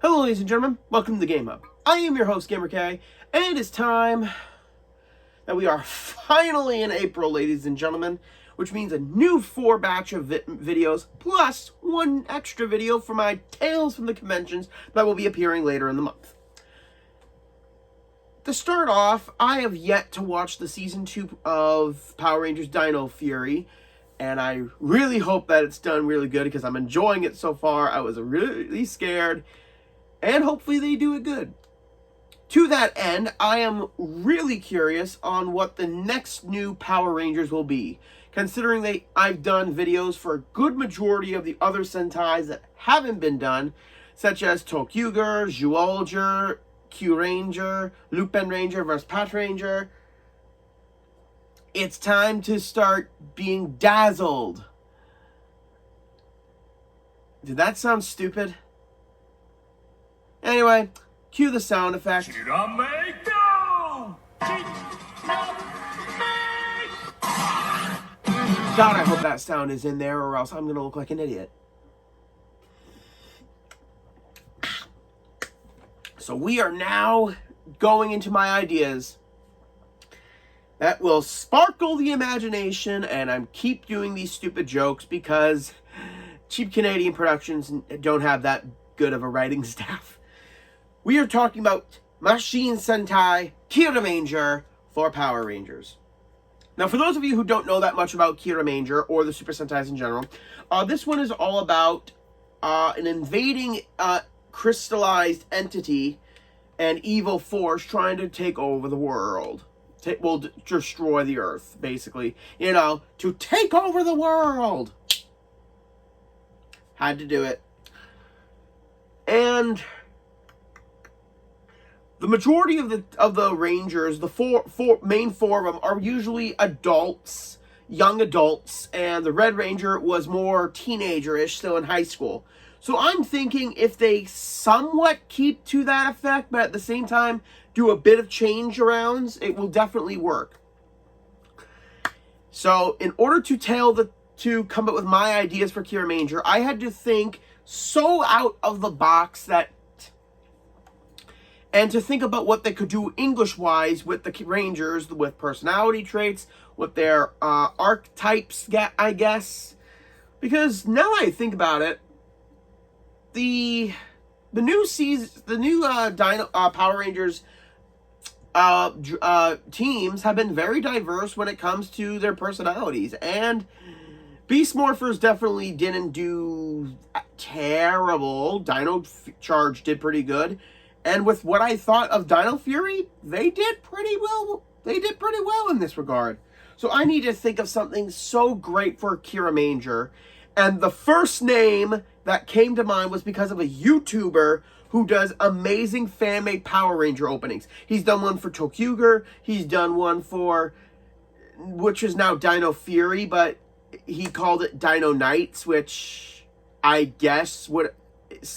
Hello ladies and gentlemen, welcome to the Game Hub. I am your host GamerK, and it's time that we are finally in April, ladies and gentlemen, which means a new 4 batch of videos, plus one extra video for my Tales from the Conventions that will be appearing later in the month. To start off, I have yet to watch the Season 2 of Power Rangers Dino Fury, and I really hope that it's done really good because I'm enjoying it so far. I was really scared. And hopefully they do it good. To that end, I am really curious on what the next new Power Rangers will be. Considering I've done videos for a good majority of the other Sentais that haven't been done, such as Tokyuger, Zyuohger, Kiramanger, Lupin Ranger vs. Pat Ranger. It's time to start being dazzled. Did that sound stupid? Anyway, cue the sound effect. Kiramanger! God, I hope that sound is in there or else I'm going to look like an idiot. So we are now going into my ideas that will sparkle the imagination, and I keep doing these stupid jokes because cheap Canadian productions don't have that good of a writing staff. We are talking about Mashin Sentai Kiramanger for Power Rangers. Now, for those of you who don't know that much about Kiramanger or the Super Sentais in general, this one is all about an invading crystallized entity and evil force trying to take over the world. Destroy the Earth, basically. You know, to take over the world. Had to do it. And the majority of the Rangers, the main four of them, are usually adults, young adults, and the Red Ranger was more teenager-ish, still in high school. So I'm thinking if they somewhat keep to that effect, but at the same time do a bit of change arounds, it will definitely work. So in order to come up with my ideas for Kiramanger, I had to think so out of the box and to think about what they could do English-wise with the Rangers, with personality traits, with their archetypes, I guess. Because now I think about it, the new Power Rangers teams have been very diverse when it comes to their personalities, and Beast Morphers definitely didn't do terrible. Dino Charge did pretty good. And with what I thought of Dino Fury, they did pretty well. They did pretty well in this regard. So I need to think of something so great for Kiramanger. And the first name that came to mind was because of a YouTuber who does amazing fan-made Power Ranger openings. He's done one for Tokyuger. He's done one for, which is now Dino Fury, but he called it Dino Knights, which I guess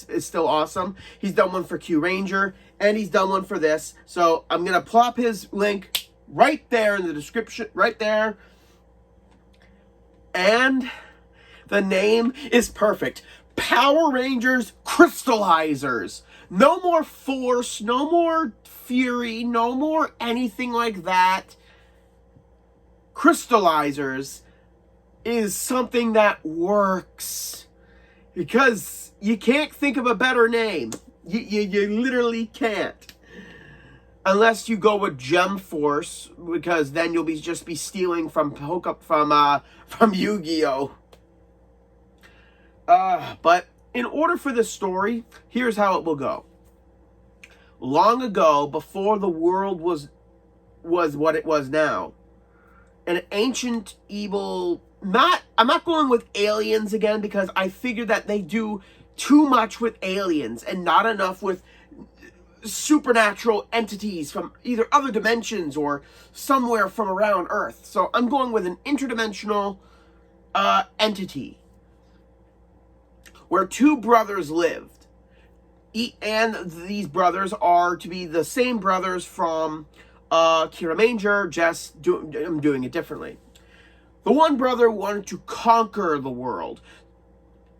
is still awesome. He's done one for Q-Ranger, and he's done one for this. So I'm going to plop his link right there in the description, right there. And the name is perfect. Power Rangers Crystalizers. No more Force, no more Fury, no more anything like that. Crystalizers is something that works. Because you can't think of a better name. You literally can't. Unless you go with Gem Force, because then you'll just be stealing from Yu-Gi-Oh! But in order for this story, here's how it will go. Long ago, before the world was what it was now, an ancient evil... I'm not going with aliens again because I figured that they do too much with aliens and not enough with supernatural entities from either other dimensions or somewhere from around Earth. So I'm going with an interdimensional entity where 2 brothers lived. And these brothers are to be the same brothers from Kiramanger, just I'm doing it differently. The one brother wanted to conquer the world.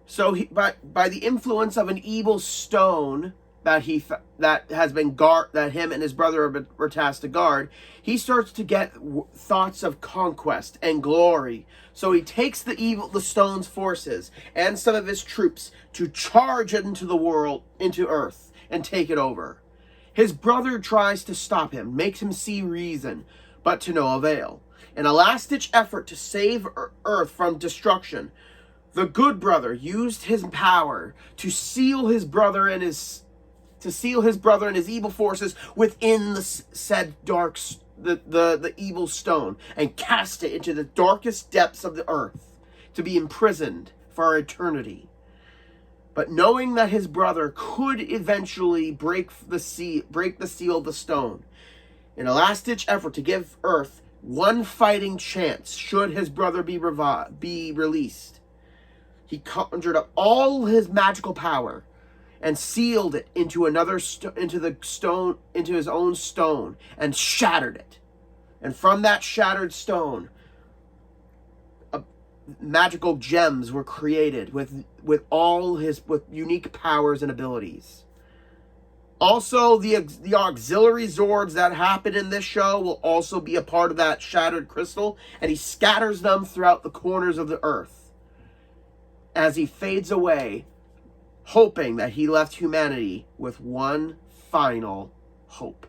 So by the influence of an evil stone that that him and his brother were tasked to guard, he starts to get thoughts of conquest and glory. So he takes the stone's forces and some of his troops to charge into the world, into Earth, and take it over. His brother tries to stop him, makes him see reason, but to no avail. In a last-ditch effort to save Earth from destruction, the good brother used his power to seal his brother and his evil forces within the said the evil stone, and cast it into the darkest depths of the earth to be imprisoned for eternity. But knowing that his brother could eventually break the seal of the stone, in a last-ditch effort to give Earth one fighting chance should his brother be released, he conjured up all his magical power and sealed it into his own stone, and shattered it. And from that shattered stone, magical gems were created with unique powers and abilities. Also, the auxiliary Zords that happen in this show will also be a part of that shattered crystal, and he scatters them throughout the corners of the earth as he fades away, hoping that he left humanity with one final hope.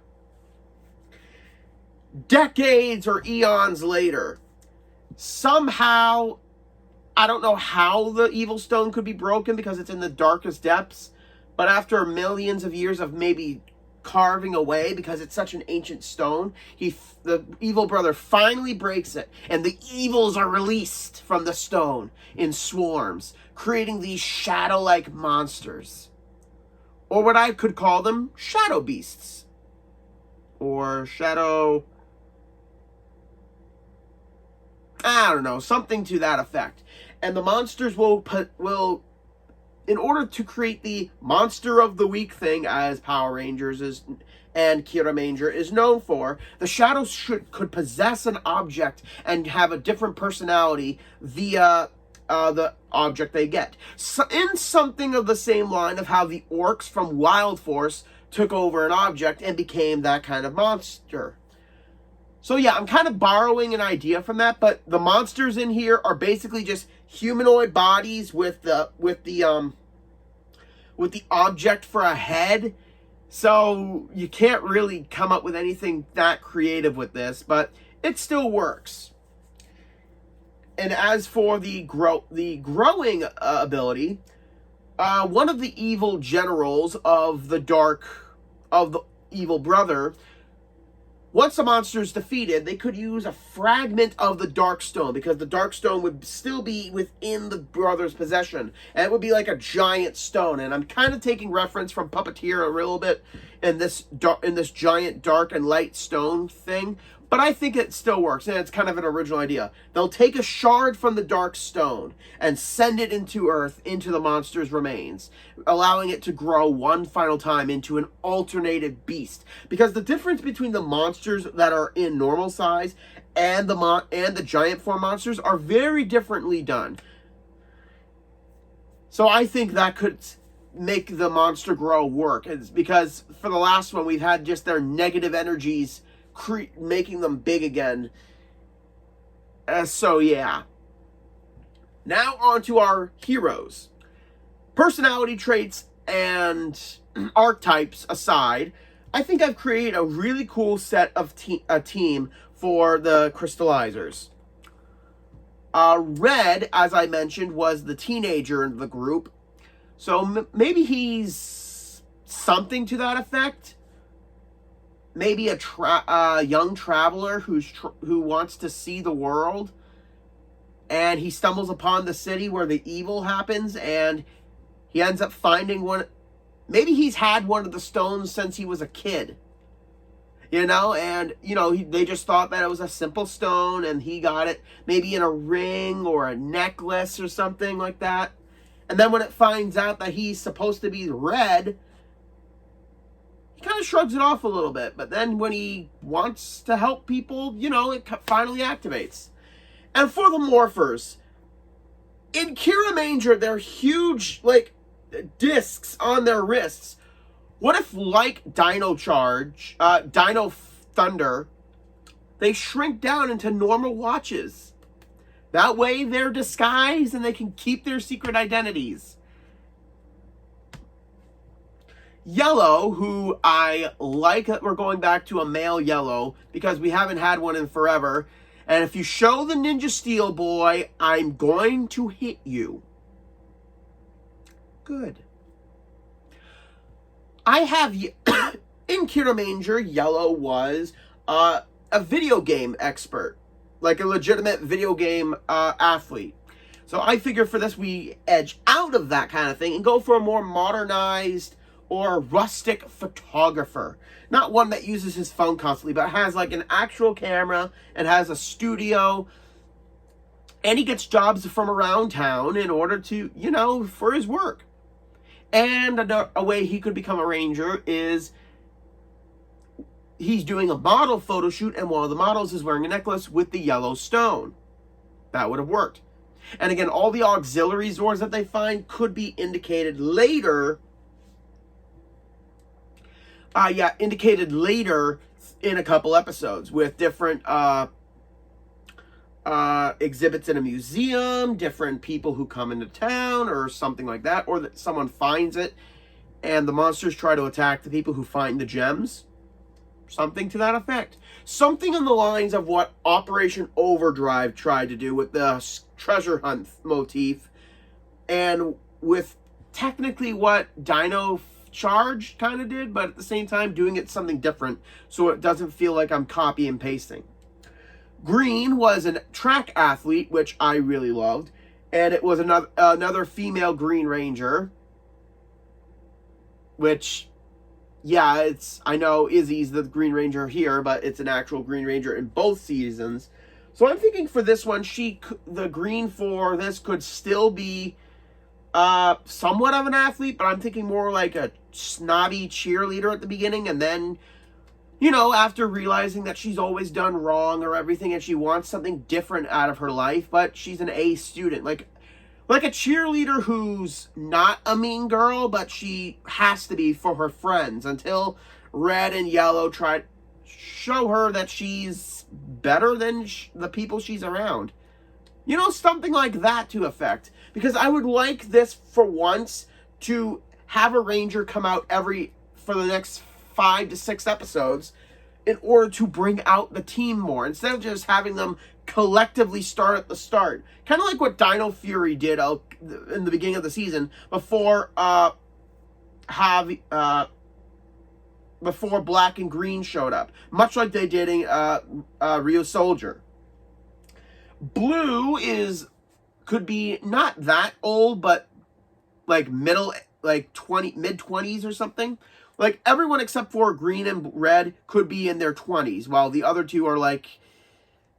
Decades or eons later, somehow, I don't know how the evil stone could be broken because it's in the darkest depths, but after millions of years of maybe carving away, because it's such an ancient stone, the evil brother finally breaks it, and the evils are released from the stone in swarms, creating these shadow-like monsters. Or what I could call them, shadow beasts. Or I don't know, something to that effect. And the monsters will, in order to create the Monster of the Week thing, as Power Rangers and Kiramanger is known for, the shadows could possess an object and have a different personality via the object they get. So, in something of the same line of how the orcs from Wild Force took over an object and became that kind of monster. So yeah, I'm kind of borrowing an idea from that, but the monsters in here are basically just humanoid bodies with the object for a head. So you can't really come up with anything that creative with this, but it still works. And as for the growing ability, one of the evil generals of the evil brother, once a monster is defeated, they could use a fragment of the Dark Stone, because the Dark Stone would still be within the brother's possession, and it would be like a giant stone. And I'm kind of taking reference from Puppeteer a little bit in this giant dark and light stone thing, but I think it still works, and it's kind of an original idea. They'll take a shard from the Dark Stone and send it into Earth, into the monster's remains, allowing it to grow one final time into an alternated beast. Because the difference between the monsters that are in normal size and the giant form monsters are very differently done. So I think that could make the monster grow work. It's because for the last one, we've had just their negative energies making them big again. So yeah. Now on to our heroes. Personality traits and archetypes aside, I think I've created a really cool set of a team for the Crystalizers. Red, as I mentioned, was the teenager in the group. So maybe he's something to that effect. Maybe a young traveler who wants to see the world, and he stumbles upon the city where the evil happens, and he ends up finding one. Maybe he's had one of the stones since he was a kid, and they just thought that it was a simple stone, and he got it maybe in a ring or a necklace or something like that. And then when it finds out that he's supposed to be red, he kind of shrugs it off a little bit. But then when he wants to help people, it finally activates. And for the morphers, in Kiramanger, they're huge, discs on their wrists What if, like Dino Thunder, they shrink down into normal watches? That way they're disguised and they can keep their secret identities. Yellow, who I like that we're going back to a male Yellow because we haven't had one in forever. And if you show the Ninja Steel Boy, I'm going to hit you. Good. I have, in Kiramanger, Yellow was a video game expert. Like a legitimate video game athlete. So I figure for this we edge out of that kind of thing and go for a more modernized or rustic photographer. Not one that uses his phone constantly, but has like an actual camera and has a studio. And he gets jobs from around town in order to, you know, for his work. And a way he could become a ranger is he's doing a model photo shoot, and one of the models is wearing a necklace with the yellow stone. That would have worked. And again, all the auxiliary Zords that they find could be indicated later. Indicated later in a couple episodes with different exhibits in a museum, different people who come into town or something like that, or that someone finds it and the monsters try to attack the people who find the gems. Something to that effect. Something in the lines of what Operation Overdrive tried to do with the treasure hunt motif, and with technically what Dino Charge kind of did, but at the same time doing it something different so it doesn't feel like I'm copy and pasting. Green was a track athlete, which I really loved, and it was another female Green Ranger, which, yeah, I know Izzy's the Green Ranger here, but it's an actual Green Ranger in both seasons. So I'm thinking for this one, the Green for this could still be somewhat of an athlete, but I'm thinking more like a snobby cheerleader at the beginning, and then, you know, after realizing that she's always done wrong or everything and she wants something different out of her life, but she's an A student. Like a cheerleader who's not a mean girl, but she has to be for her friends until Red and Yellow try to show her that she's better than the people she's around. You know, something like that to effect. Because I would like this for once to have a Ranger come out for the next 5 to 6 episodes in order to bring out the team more, instead of just having them collectively start at the start. Kind of like what Dino Fury did in the beginning of the season before Black and Green showed up. Much like they did in Rio Soldier. Blue could be not that old, but like mid-20s or something. Like everyone except for Green and Red could be in their 20s, while the other two are like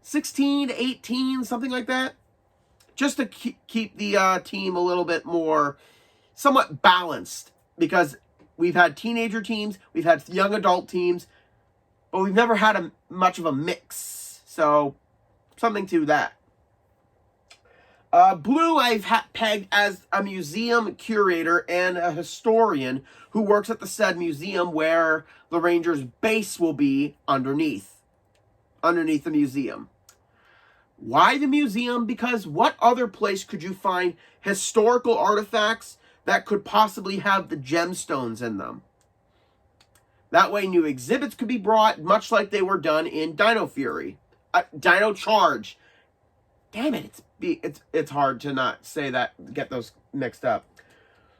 16 to 18, something like that. Just to keep the team a little bit more somewhat balanced, because we've had teenager teams, we've had young adult teams, but we've never had much of a mix. So something to that. Blue I've pegged as a museum curator and a historian who works at the said museum where the Ranger's base will be underneath the museum. Why the museum? Because what other place could you find historical artifacts that could possibly have the gemstones in them? That way new exhibits could be brought, much like they were done in Dino Fury. Dino Charge. Damn it, it's hard to not say that, get those mixed up.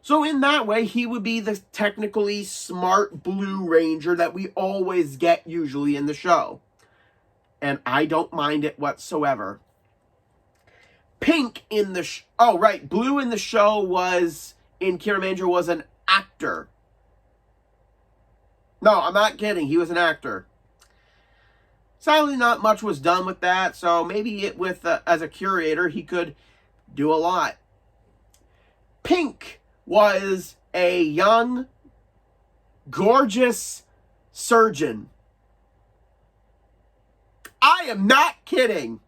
So in that way, he would be the technically smart Blue Ranger that we always get usually in the show. And I don't mind it whatsoever. Pink in the Blue in the show in Kiramanger was an actor. No, I'm not kidding. He was an actor. Sadly, not much was done with that, so maybe as a curator, he could do a lot. Pink was a young, gorgeous surgeon. I am not kidding.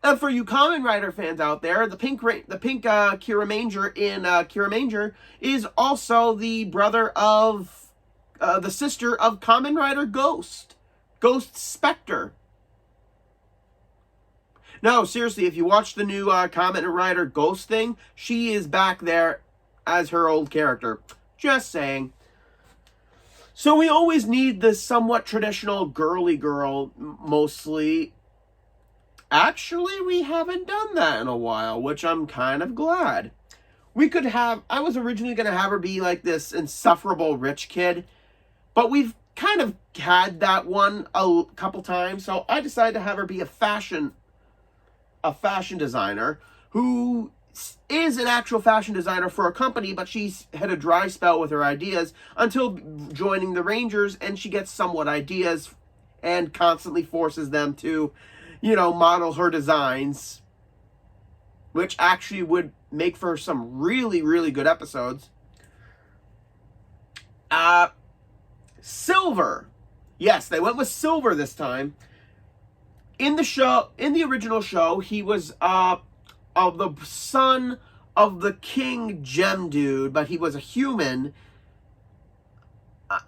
And for you Kamen Rider fans out there, the pink Kiramanger in Kiramanger is also the brother of the sister of Kamen Rider Ghost Spectre. No, seriously, if you watch the new Kamen Rider Ghost thing, she is back there as her old character. Just saying. So we always need this somewhat traditional girly girl, mostly. Actually, we haven't done that in a while, which I'm kind of glad. I was originally going to have her be like this insufferable rich kid, but we've kind of had that one a couple times, so I decided to have her be a fashion designer who is an actual fashion designer for a company, but she's had a dry spell with her ideas until joining the Rangers, and she gets somewhat ideas and constantly forces them to, model her designs, which actually would make for some really, really good episodes. Silver. Yes, they went with Silver this time. In the original show, he was of the son of the King Gem Dude, but he was a human.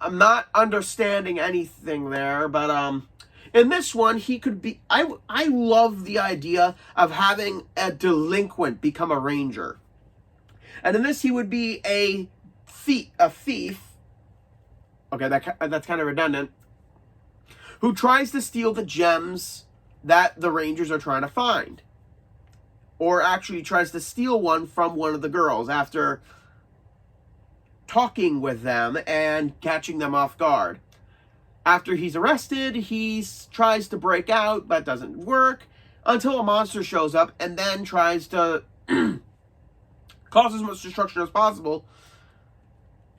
I'm not understanding anything there, but in this one, he could be. I love the idea of having a delinquent become a ranger, and in this he would be a thief. Okay, that's kind of redundant. Who tries to steal the gems that the Rangers are trying to find. Or actually tries to steal one from one of the girls after talking with them and catching them off guard. After he's arrested, he tries to break out, but doesn't work, until a monster shows up and then tries to cause as much destruction as possible.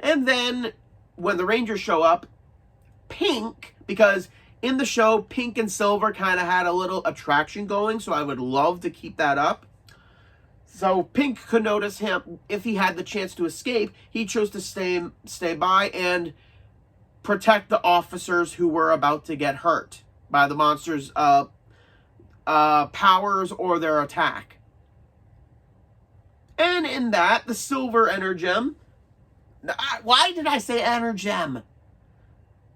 And then, when the Rangers show up, Pink, because in the show, Pink and Silver kind of had a little attraction going, so I would love to keep that up. So Pink could notice him. If he had the chance to escape, he chose to stay by and protect the officers who were about to get hurt by the monsters' powers or their attack. And in that, the Silver Energem. Why did I say Energem?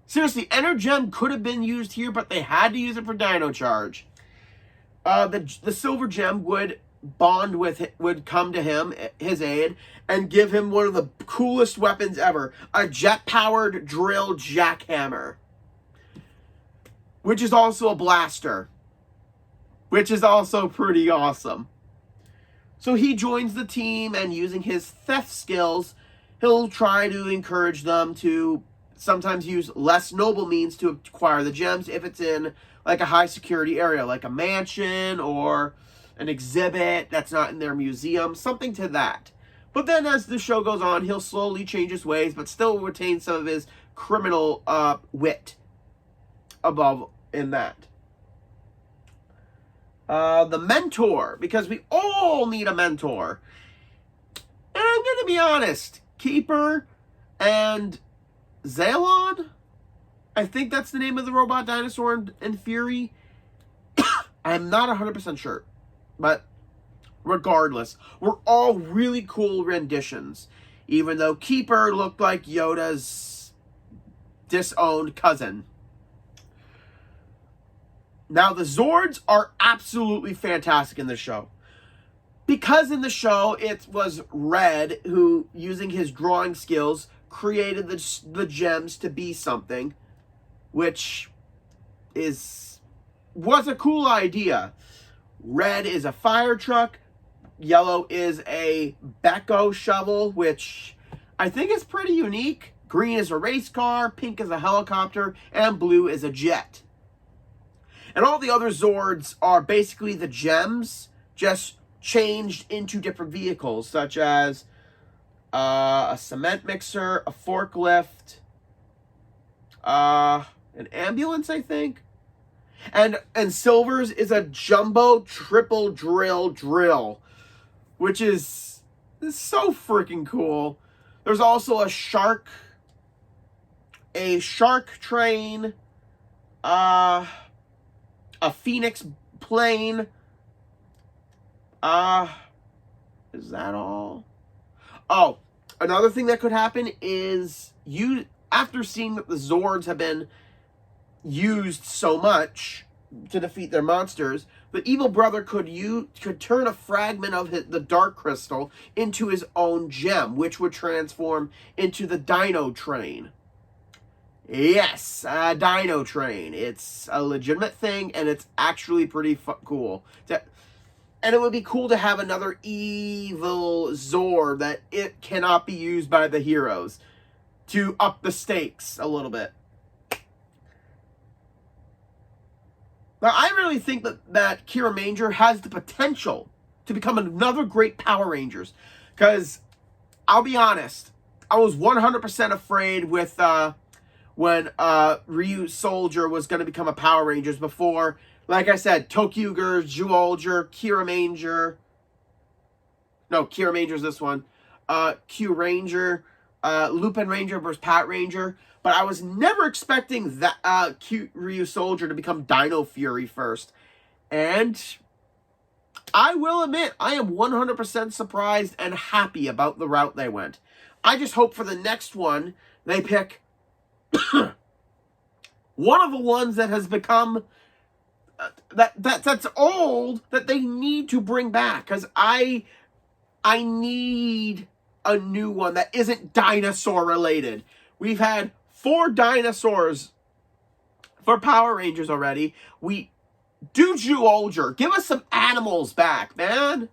Seriously, Energem could have been used here, but they had to use it for Dino Charge. The Silver Gem would come to him, his aid, and give him one of the coolest weapons ever, a jet-powered drill jackhammer, which is also a blaster, which is also pretty awesome. So he joins the team, and using his theft skills, he'll try to encourage them to sometimes use less noble means to acquire the gems if it's in like a high security area, like a mansion or an exhibit that's not in their museum, something to that. But then as the show goes on, he'll slowly change his ways, but still retain some of his criminal wit above in that. The mentor, because we all need a mentor. And I'm going to be honest, Keeper and Zaylon, I think that's the name of the robot dinosaur in Fury. I'm not 100% sure. But regardless, we're all really cool renditions. Even though Keeper looked like Yoda's disowned cousin. Now, the Zords are absolutely fantastic in the show. Because in the show, it was Red who, using his drawing skills, created the gems to be something, which was a cool idea. Red is a fire truck, yellow is a Becco shovel, which I think is pretty unique. Green is a race car, pink is a helicopter, and blue is a jet. And all the other Zords are basically the gems, just changed into different vehicles, such as a cement mixer, a forklift, an ambulance, I think. And Silver's is a jumbo triple drill, which is so freaking cool. There's also a shark train, a Phoenix plane, Is that all? Oh, another thing that could happen is after seeing that the Zords have been used so much to defeat their monsters, the evil brother could turn a fragment of the Dark Crystal into his own gem, which would transform into the Dino Train. Yes, Dino Train. It's a legitimate thing, and it's actually pretty cool. And it would be cool to have another evil Zord that it cannot be used by the heroes to up the stakes a little bit. Now, I really think that Kiramanger has the potential to become another great Power Rangers. Because, I'll be honest, I was 100% afraid with when Ryu Soldier was going to become a Power Rangers before. Like I said, Tokyuger, Zyuohger, Kiramanger. No, Kiramanger's this one. Q-Ranger, Lupin Ranger versus Pat Ranger. But I was never expecting that cute Ryu Soldier to become Dino Fury first. And I will admit, I am 100% surprised and happy about the route they went. I just hope for the next one, they pick one of the ones that has become that's old, that they need to bring back, because I need a new one that isn't dinosaur related. We've had 4 dinosaurs for Power Rangers already. We do Zyuohger. Give us some animals back, man.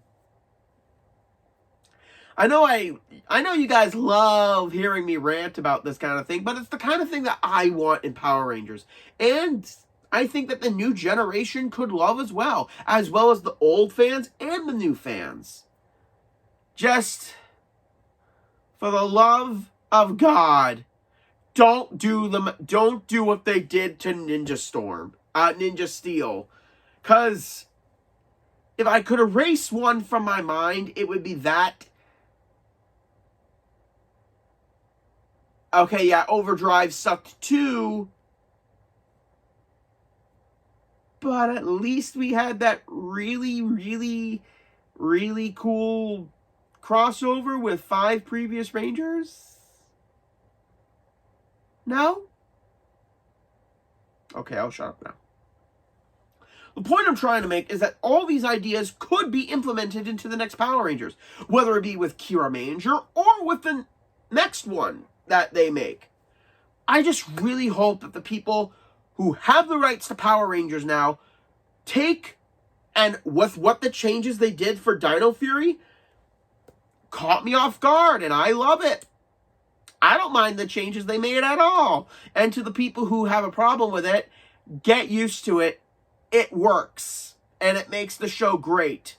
I know you guys love hearing me rant about this kind of thing, but it's the kind of thing that I want in Power Rangers. And I think that the new generation could love as well as the old fans and the new fans. Just for the love of God, don't do what they did to Ninja Steel. 'Cause if I could erase one from my mind, it would be that. Okay, yeah, Overdrive sucked too. But at least we had that really, really, really cool crossover with 5 previous Rangers. No? Okay, I'll shut up now. The point I'm trying to make is that all these ideas could be implemented into the next Power Rangers, whether it be with Kiramanger or with the next one that they make. I just really hope that the people who have the rights to Power Rangers now take, and with what the changes they did for Dino Fury, caught me off guard, and I love it. I don't mind the changes they made at all. And to the people who have a problem with it, get used to it. It works, and it makes the show great.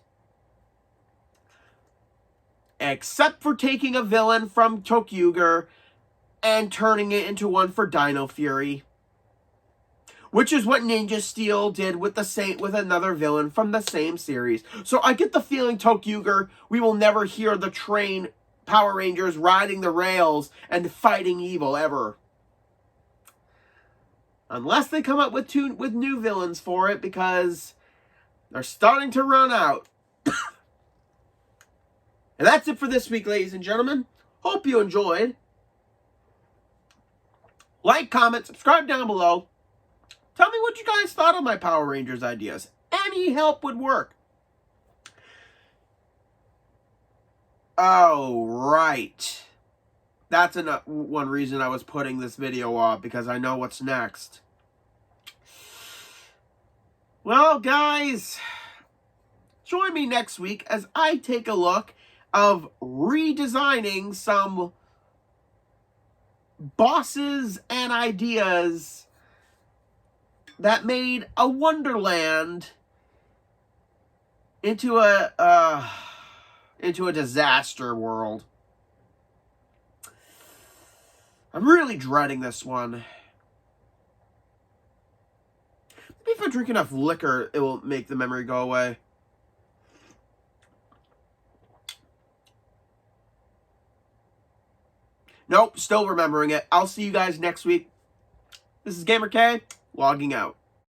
Except for taking a villain from Tokyuger and turning it into one for Dino Fury, which is what Ninja Steel did with another villain from the same series. So I get the feeling, Tokyuger, we will never hear the train Power Rangers riding the rails and fighting evil ever. Unless they come up with new villains for it, because they're starting to run out. And that's it for this week, ladies and gentlemen. Hope you enjoyed. Like, comment, subscribe down below. Tell me what you guys thought of my Power Rangers ideas. Any help would work. Oh, right. That's one reason I was putting this video off, because I know what's next. Well, guys, join me next week as I take a look of redesigning some bosses and ideas that made a Wonderland into a disaster world. I'm really dreading this one. Maybe if I drink enough liquor, it will make the memory go away. Nope, still remembering it. I'll see you guys next week. This is Gamer K, logging out.